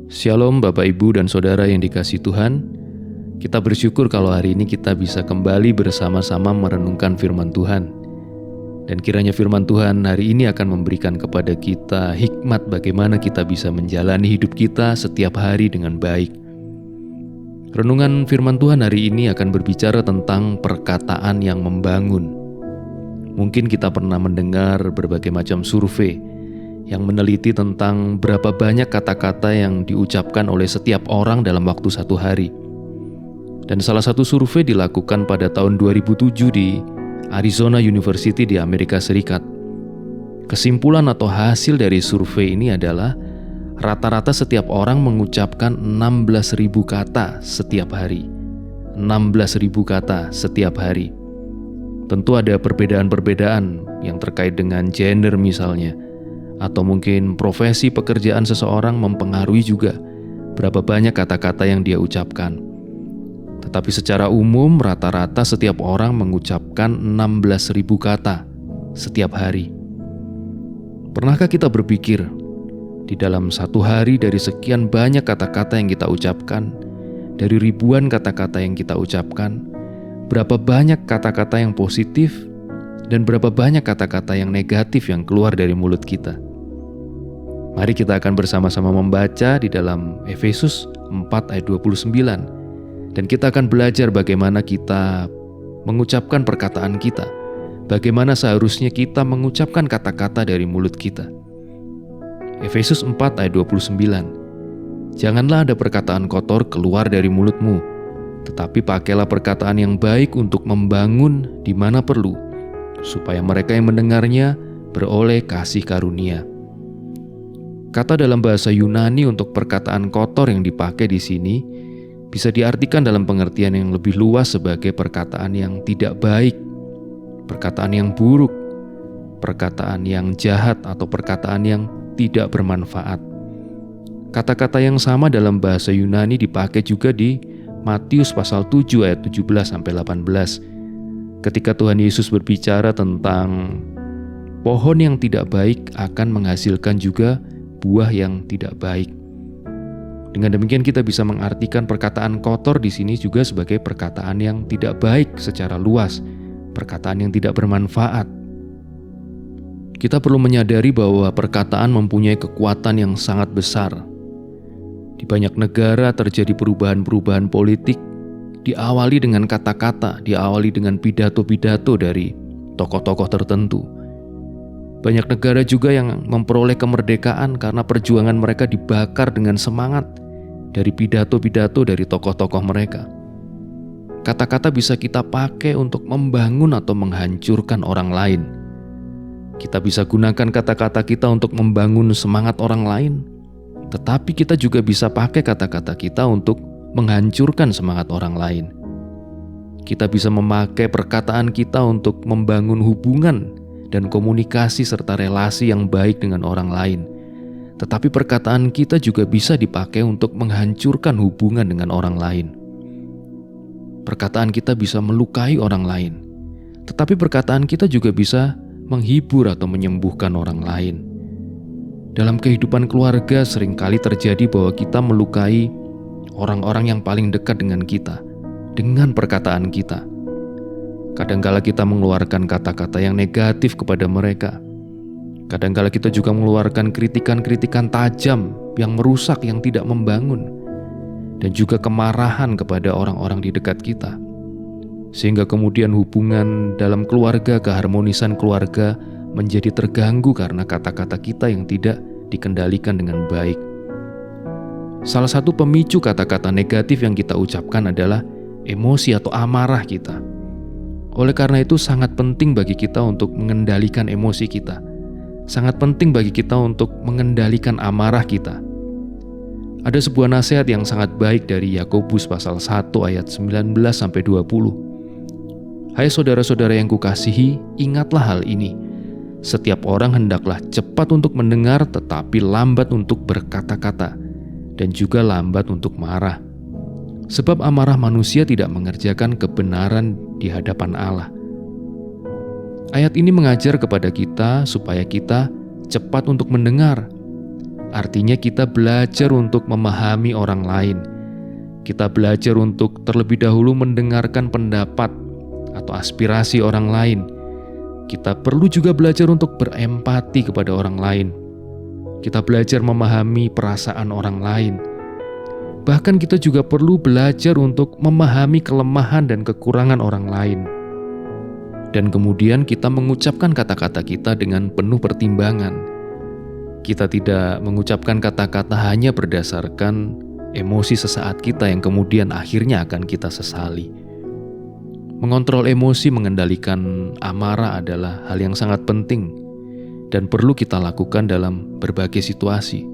Shalom Bapak Ibu dan Saudara yang dikasihi Tuhan. Kita bersyukur kalau hari ini kita bisa kembali bersama-sama merenungkan firman Tuhan. Dan kiranya firman Tuhan hari ini akan memberikan kepada kita hikmat bagaimana kita bisa menjalani hidup kita setiap hari dengan baik. Renungan firman Tuhan hari ini akan berbicara tentang perkataan yang membangun. Mungkin kita pernah mendengar berbagai macam survei yang meneliti tentang berapa banyak kata-kata yang diucapkan oleh setiap orang dalam waktu satu hari. Dan salah satu survei dilakukan pada tahun 2007 di Arizona University di Amerika Serikat. Kesimpulan atau hasil dari survei ini adalah rata-rata setiap orang mengucapkan 16.000 kata setiap hari. 16.000 kata setiap hari. Tentu ada perbedaan-perbedaan yang terkait dengan gender misalnya, atau mungkin profesi pekerjaan seseorang mempengaruhi juga berapa banyak kata-kata yang dia ucapkan. Tetapi secara umum rata-rata setiap orang mengucapkan 16.000 kata setiap hari. Pernahkah kita berpikir, di dalam satu hari dari sekian banyak kata-kata yang kita ucapkan, dari ribuan kata-kata yang kita ucapkan, berapa banyak kata-kata yang positif dan berapa banyak kata-kata yang negatif yang keluar dari mulut kita? Mari kita akan bersama-sama membaca di dalam Efesus 4 ayat 29. Dan kita akan belajar bagaimana kita mengucapkan perkataan kita. Bagaimana seharusnya kita mengucapkan kata-kata dari mulut kita. Efesus 4 ayat 29. Janganlah ada perkataan kotor keluar dari mulutmu, tetapi pakailah perkataan yang baik untuk membangun di mana perlu, supaya mereka yang mendengarnya beroleh kasih karunia. Kata dalam bahasa Yunani untuk perkataan kotor yang dipakai di sini bisa diartikan dalam pengertian yang lebih luas sebagai perkataan yang tidak baik, perkataan yang buruk, perkataan yang jahat atau perkataan yang tidak bermanfaat. Kata-kata yang sama dalam bahasa Yunani dipakai juga di Matius pasal 7 ayat 17 sampai 18. Ketika Tuhan Yesus berbicara tentang pohon yang tidak baik akan menghasilkan juga buah yang tidak baik. Dengan demikian kita bisa mengartikan perkataan kotor di sini juga sebagai perkataan yang tidak baik secara luas, perkataan yang tidak bermanfaat. Kita perlu menyadari bahwa perkataan mempunyai kekuatan yang sangat besar. Di banyak negara terjadi perubahan-perubahan politik diawali dengan kata-kata, diawali dengan pidato-pidato dari tokoh-tokoh tertentu. Banyak negara juga yang memperoleh kemerdekaan karena perjuangan mereka dibakar dengan semangat dari pidato-pidato dari tokoh-tokoh mereka. Kata-kata bisa kita pakai untuk membangun atau menghancurkan orang lain. Kita bisa gunakan kata-kata kita untuk membangun semangat orang lain, tetapi kita juga bisa pakai kata-kata kita untuk menghancurkan semangat orang lain. Kita bisa memakai perkataan kita untuk membangun hubungan dan komunikasi serta relasi yang baik dengan orang lain. Tetapi perkataan kita juga bisa dipakai untuk menghancurkan hubungan dengan orang lain. Perkataan kita bisa melukai orang lain, tetapi perkataan kita juga bisa menghibur atau menyembuhkan orang lain. Dalam kehidupan keluarga seringkali terjadi bahwa kita melukai orang-orang yang paling dekat dengan kita dengan perkataan kita. Kadangkala kita mengeluarkan kata-kata yang negatif kepada mereka. Kadangkala kita juga mengeluarkan kritikan-kritikan tajam yang merusak, yang tidak membangun. Dan juga kemarahan kepada orang-orang di dekat kita. Sehingga kemudian hubungan dalam keluarga, keharmonisan keluarga menjadi terganggu karena kata-kata kita yang tidak dikendalikan dengan baik. Salah satu pemicu kata-kata negatif yang kita ucapkan adalah emosi atau amarah kita. Oleh karena itu sangat penting bagi kita untuk mengendalikan emosi kita. Sangat penting bagi kita untuk mengendalikan amarah kita. Ada sebuah nasihat yang sangat baik dari Yakobus pasal 1 ayat 19-20. Hai saudara-saudara yang kukasihi, ingatlah hal ini. Setiap orang hendaklah cepat untuk mendengar tetapi lambat untuk berkata-kata, dan juga lambat untuk marah. Sebab amarah manusia tidak mengerjakan kebenaran di hadapan Allah. Ayat ini mengajar kepada kita supaya kita cepat untuk mendengar, Artinya kita belajar untuk memahami orang lain. Kita belajar untuk terlebih dahulu mendengarkan pendapat atau aspirasi orang lain. Kita perlu juga belajar untuk berempati kepada orang lain. Kita belajar memahami perasaan orang lain. Bahkan kita juga perlu belajar untuk memahami kelemahan dan kekurangan orang lain. Dan kemudian kita mengucapkan kata-kata kita dengan penuh pertimbangan. Kita tidak mengucapkan kata-kata hanya berdasarkan emosi sesaat kita yang kemudian akhirnya akan kita sesali. Mengontrol emosi, mengendalikan amarah adalah hal yang sangat penting dan perlu kita lakukan dalam berbagai situasi.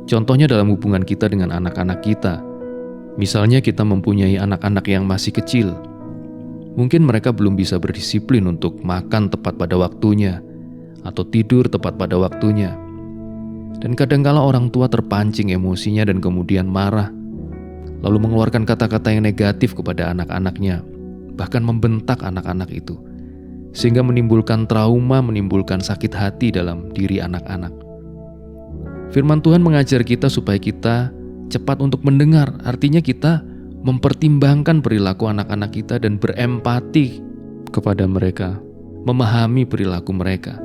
Contohnya dalam hubungan kita dengan anak-anak kita. Misalnya kita mempunyai anak-anak yang masih kecil. Mungkin mereka belum bisa berdisiplin untuk makan tepat pada waktunya atau tidur tepat pada waktunya. Dan kadangkala orang tua terpancing emosinya dan kemudian marah, lalu mengeluarkan kata-kata yang negatif kepada anak-anaknya, bahkan membentak anak-anak itu, sehingga menimbulkan trauma, menimbulkan sakit hati dalam diri anak-anak. Firman Tuhan mengajar kita supaya kita cepat untuk mendengar, artinya kita mempertimbangkan perilaku anak-anak kita dan berempati kepada mereka, memahami perilaku mereka.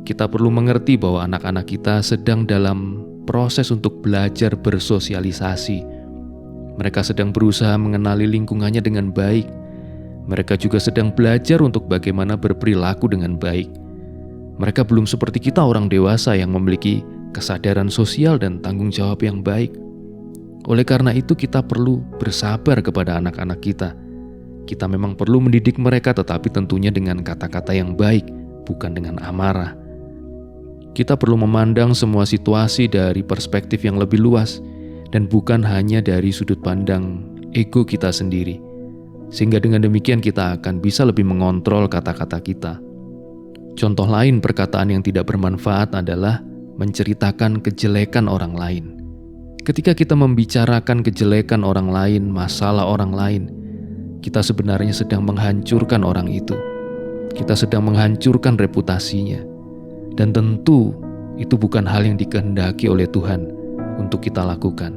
Kita perlu mengerti bahwa anak-anak kita sedang dalam proses untuk belajar bersosialisasi. Mereka sedang berusaha mengenali lingkungannya dengan baik. Mereka juga sedang belajar untuk bagaimana berperilaku dengan baik. Mereka belum seperti kita orang dewasa yang memiliki kesadaran sosial dan tanggung jawab yang baik. Oleh karena itu kita perlu bersabar kepada anak-anak kita. Kita memang perlu mendidik mereka, tetapi tentunya dengan kata-kata yang baik, bukan dengan amarah. Kita perlu memandang semua situasi dari perspektif yang lebih luas dan bukan hanya dari sudut pandang ego kita sendiri. Sehingga dengan demikian kita akan bisa lebih mengontrol kata-kata kita. Contoh lain perkataan yang tidak bermanfaat adalah menceritakan kejelekan orang lain. Ketika kita membicarakan kejelekan orang lain, masalah orang lain, kita sebenarnya sedang menghancurkan orang itu. Kita sedang menghancurkan reputasinya. Dan tentu itu bukan hal yang dikehendaki oleh Tuhan untuk kita lakukan.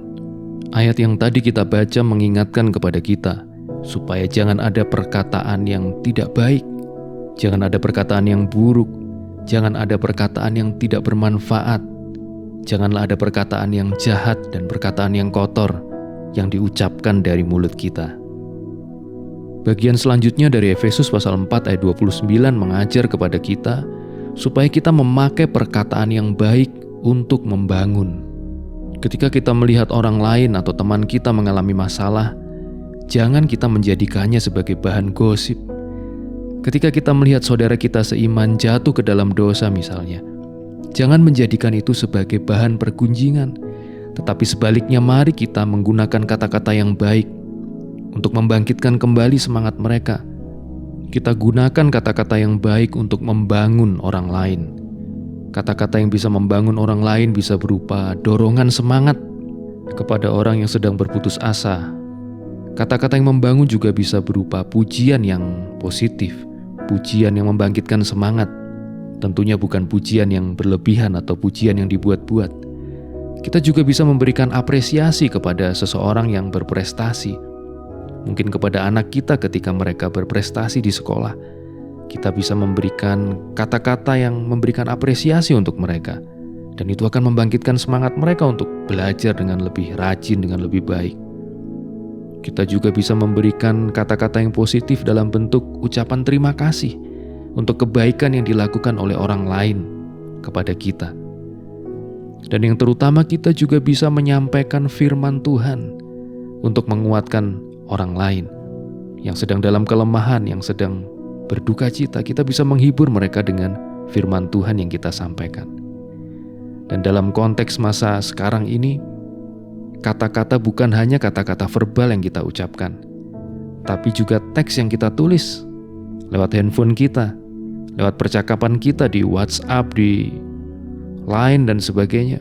Ayat yang tadi kita baca mengingatkan kepada kita supaya jangan ada perkataan yang tidak baik, jangan ada perkataan yang buruk, jangan ada perkataan yang tidak bermanfaat, janganlah ada perkataan yang jahat dan perkataan yang kotor yang diucapkan dari mulut kita. Bagian selanjutnya dari Efesus pasal 4 ayat 29 mengajar kepada kita supaya kita memakai perkataan yang baik untuk membangun. Ketika kita melihat orang lain atau teman kita mengalami masalah, jangan kita menjadikannya sebagai bahan gosip. Ketika kita melihat saudara kita seiman jatuh ke dalam dosa misalnya, jangan menjadikan itu sebagai bahan pergunjingan, tetapi sebaliknya mari kita menggunakan kata-kata yang baik untuk membangkitkan kembali semangat mereka. Kita gunakan kata-kata yang baik untuk membangun orang lain. Kata-kata yang bisa membangun orang lain bisa berupa dorongan semangat kepada orang yang sedang berputus asa. Kata-kata yang membangun juga bisa berupa pujian yang positif, pujian yang membangkitkan semangat. Tentunya bukan pujian yang berlebihan atau pujian yang dibuat-buat. Kita juga bisa memberikan apresiasi kepada seseorang yang berprestasi. Mungkin kepada anak kita ketika mereka berprestasi di sekolah. Kita bisa memberikan kata-kata yang memberikan apresiasi untuk mereka. Dan itu akan membangkitkan semangat mereka untuk belajar dengan lebih rajin, dengan lebih baik. Kita juga bisa memberikan kata-kata yang positif dalam bentuk ucapan terima kasih untuk kebaikan yang dilakukan oleh orang lain kepada kita. Dan yang terutama kita juga bisa menyampaikan firman Tuhan untuk menguatkan orang lain yang sedang dalam kelemahan, yang sedang berduka cita. Kita bisa menghibur mereka dengan firman Tuhan yang kita sampaikan. Dan dalam konteks masa sekarang ini, kata-kata bukan hanya kata-kata verbal yang kita ucapkan, tapi juga teks yang kita tulis lewat handphone kita, lewat percakapan kita di WhatsApp, di Line dan sebagainya,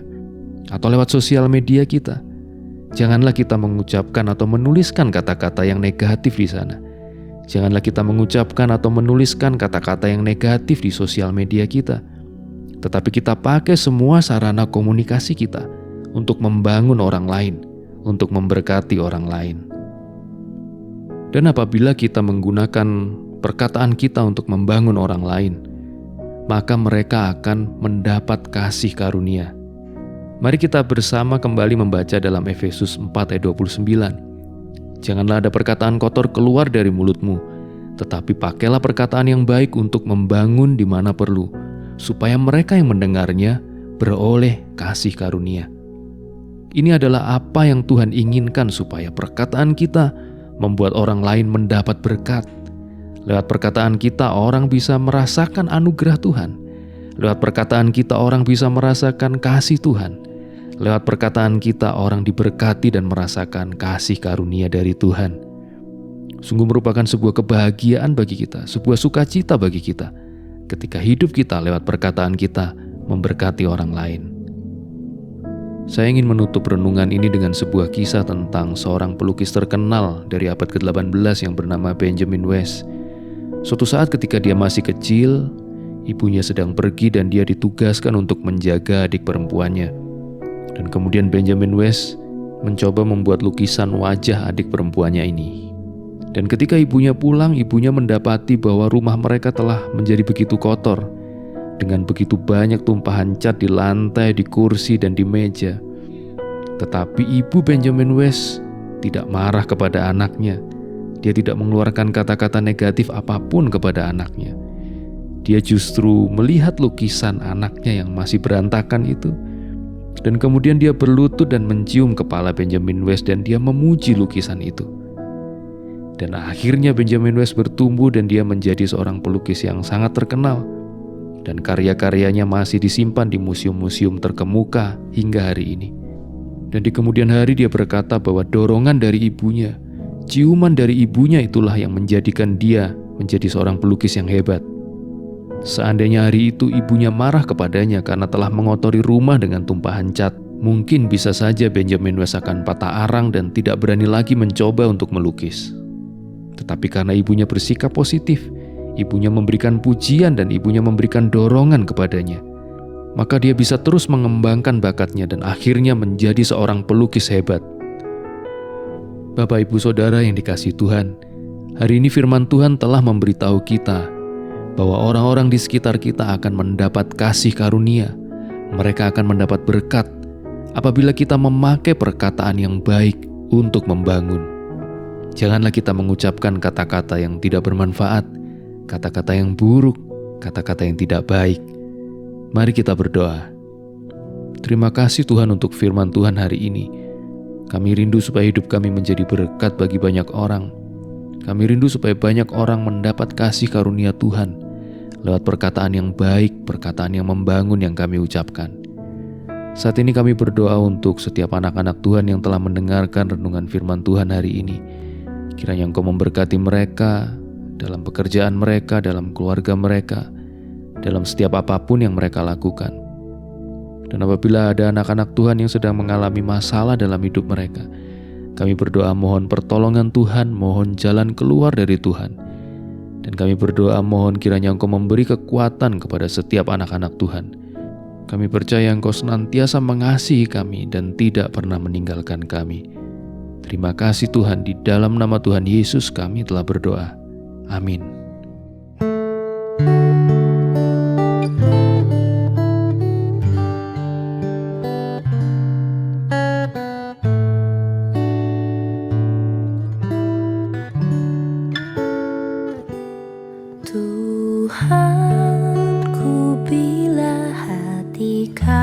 atau lewat sosial media kita. Janganlah kita mengucapkan atau menuliskan kata-kata yang negatif di sana. Janganlah kita mengucapkan atau menuliskan kata-kata yang negatif di sosial media kita. tetapi kita pakai semua sarana komunikasi kita untuk membangun orang lain, untuk memberkati orang lain. Dan apabila kita menggunakan perkataan kita untuk membangun orang lain, maka mereka akan mendapat kasih karunia. Mari kita bersama kembali membaca dalam Efesus 4 ayat 29. Janganlah ada perkataan kotor keluar dari mulutmu, tetapi pakailah perkataan yang baik untuk membangun di mana perlu, supaya mereka yang mendengarnya beroleh kasih karunia. Ini adalah apa yang Tuhan inginkan, supaya perkataan kita membuat orang lain mendapat berkat. Lewat perkataan kita orang bisa merasakan anugerah Tuhan. Lewat perkataan kita orang bisa merasakan kasih Tuhan. Lewat perkataan kita orang diberkati dan merasakan kasih karunia dari Tuhan. Sungguh merupakan sebuah kebahagiaan bagi kita, sebuah sukacita bagi kita, ketika hidup kita lewat perkataan kita memberkati orang lain. Saya ingin menutup renungan ini dengan sebuah kisah tentang seorang pelukis terkenal dari abad ke-18 yang bernama Benjamin West. Suatu saat ketika dia masih kecil, ibunya sedang pergi dan dia ditugaskan untuk menjaga adik perempuannya. Dan kemudian Benjamin West mencoba membuat lukisan wajah adik perempuannya ini. Dan ketika ibunya pulang, ibunya mendapati bahwa rumah mereka telah menjadi begitu kotor, dengan begitu banyak tumpahan cat di lantai, di kursi, dan di meja. Tetapi ibu Benjamin West tidak marah kepada anaknya. Dia tidak mengeluarkan kata-kata negatif apapun kepada anaknya. Dia justru melihat lukisan anaknya yang masih berantakan itu. Dan kemudian dia berlutut dan mencium kepala Benjamin West dan dia memuji lukisan itu. Dan akhirnya Benjamin West bertumbuh dan dia menjadi seorang pelukis yang sangat terkenal. Dan karya-karyanya masih disimpan di museum-museum terkemuka hingga hari ini. Dan di kemudian hari dia berkata bahwa dorongan dari ibunya, ciuman dari ibunya itulah yang menjadikan dia menjadi seorang pelukis yang hebat. Seandainya hari itu ibunya marah kepadanya karena telah mengotori rumah dengan tumpahan cat, mungkin bisa saja Benjamin West akan patah arang dan tidak berani lagi mencoba untuk melukis. Tetapi karena ibunya bersikap positif, ibunya memberikan pujian dan ibunya memberikan dorongan kepadanya, maka dia bisa terus mengembangkan bakatnya dan akhirnya menjadi seorang pelukis hebat. Bapak, Ibu, Saudara yang dikasihi Tuhan, hari ini firman Tuhan telah memberitahu kita bahwa orang-orang di sekitar kita akan mendapat kasih karunia. Mereka akan mendapat berkat apabila kita memakai perkataan yang baik untuk membangun. Janganlah kita mengucapkan kata-kata yang tidak bermanfaat, kata-kata yang buruk, kata-kata yang tidak baik. Mari kita berdoa. Terima kasih Tuhan untuk firman Tuhan hari ini. Kami rindu supaya hidup kami menjadi berkat bagi banyak orang. Kami rindu supaya banyak orang mendapat kasih karunia Tuhan lewat perkataan yang baik, perkataan yang membangun yang kami ucapkan. Saat ini kami berdoa untuk setiap anak-anak Tuhan yang telah mendengarkan renungan firman Tuhan hari ini. Kiranya Engkau memberkati mereka dalam pekerjaan mereka, dalam keluarga mereka, dalam setiap apapun yang mereka lakukan. Dan apabila ada anak-anak Tuhan yang sedang mengalami masalah dalam hidup mereka, kami berdoa mohon pertolongan Tuhan, mohon jalan keluar dari Tuhan. Dan kami berdoa mohon kiranya Engkau memberi kekuatan kepada setiap anak-anak Tuhan. Kami percaya Engkau senantiasa mengasihi kami dan tidak pernah meninggalkan kami. Terima kasih Tuhan, di dalam nama Tuhan Yesus kami telah berdoa. Amin. Tuhanku, bila hati kami